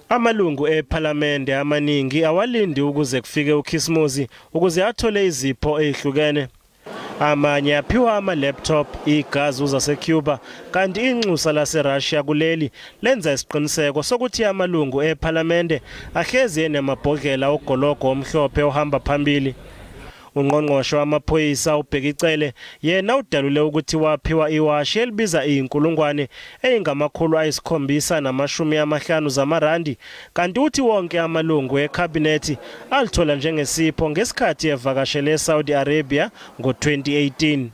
Amalungu ePhalamende amaningi awalindi ukuze kufike uKhisimusi ukuze athole izipho ezihlukene. Amanye aphiwa ama-laptop, igazi zaseCuba, kanti inxusa laseRussia kuleli lenza isiqiniseko sokuthi amalungu ePhalamende ahlezi enemabhodlela ogologo omhlophe ohamba phambili. Ungqongqoshe wamaphoyisa ubhekicele yena udalule ukuthi waphiwa iwashi elibiza R750 zamarandi, kanti uthi wonke amalungu ekhabinethi alithola njengesipho ngesikhathi evakashele eSaudi Arabia ngo-2018.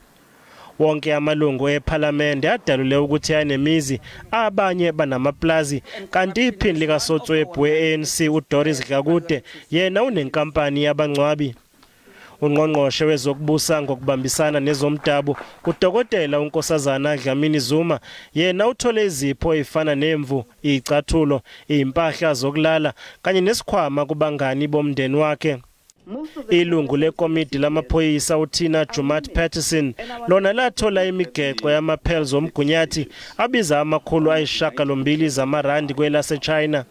Wonke amalungu ePhalamende adalule ukuthi anemizi, abanye banamaplazi, kanti iphini likasotswebhu we-ANC uDoris Dlakude yena unenkampani yabangcwabi. Ungqongqoshe wezokubusa ngokubambisana nezomdabu uDokotela uNkosazana Dlamini Zuma yena uthole izipho ezifana nemvu, izicathulo, impahla zokulala kanye nesikhwama kubangani bomndeni wakhe. Ilungu lekomidi lamaphoyisa uThina Jumat Patterson lona lathola imigexo yamaphels omgunyathi abiza R800 zamarandi kwelaseChina.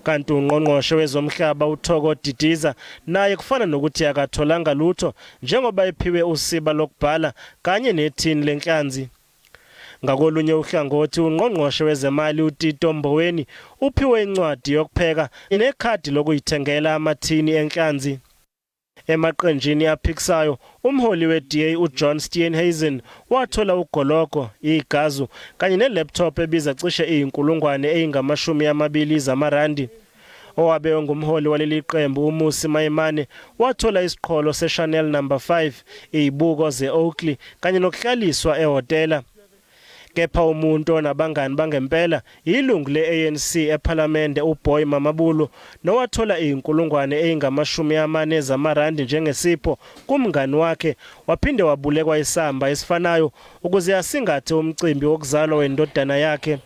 Kanti ungqongqoshe wezomhlaba uThoko Didiza naye kufana nokuthi akatholanga lutho njengoba ephiwe usiba lokubhala kanye nethini lenhlanzi. Ngakolunye uhlangothi ungqongqoshe wezemali uTito Mboweni uphiwe incwadi yokupheka nekhadi lokuyithengela amathini enhlanzi. Emaqenjini aphikisayo umholi weDA uJohn Steenhuisen wathola ugologo, igazu kanye nelaptop ebiza cishe R20,000 zamarandi. Owabe ngumholi waleli qembu uMusi Mayimane wathola isiqholo seChanel No. 5, izibuko zeOakley kanye nokuhlaliswa ehotela. Kepha umuntu onabangani bangempela ilungu le-ANC ePhalamende uBoy Mamabulu nowathola R40,000 zamarandi njengesipho kumngani wakhe, waphinde wabulekwa isamba esifanayo ukuze asingathe umcimbi wokuzalwa wendodana yakhe.